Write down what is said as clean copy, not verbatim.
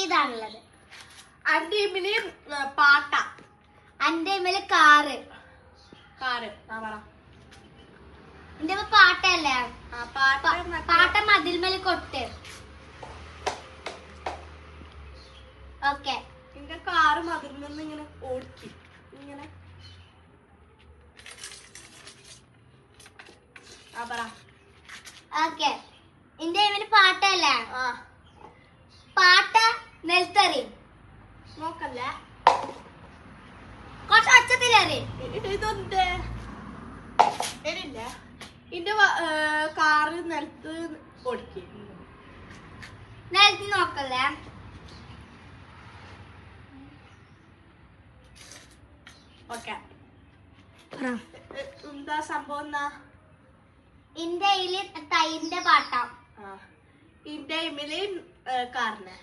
ഇതാണുള്ളത്. പാട്ട. എന്റെ കാറ്. എന്റെ പാട്ടല്ലേ? പാട്ട മതിൽമേൽ കൊട്ട്. ഓക്കെ. എന്റെ കാറ് മതിൽമേൽ ഇങ്ങനെ ഓടിക്കും ഇങ്ങനെ. ഓക്കെ. എന്റെ പാട്ടല്ലേ? പാട്ട നെൽത്തറി. നോക്കല്ല കുറച്ച് ഒച്ചത്തിലേറി. ഇതൊക്കെ എന്റെ കാറ് നിലത്ത് ഓടിക്കും. നിലത്ത് നോക്കല്ലേ? ഓക്കെ. എന്താ സംഭവം? എന്നാ ഇന്ത്യയില് തൈരിന്റെ പാട്ട. ഇന്ത്യയില് കാറിന്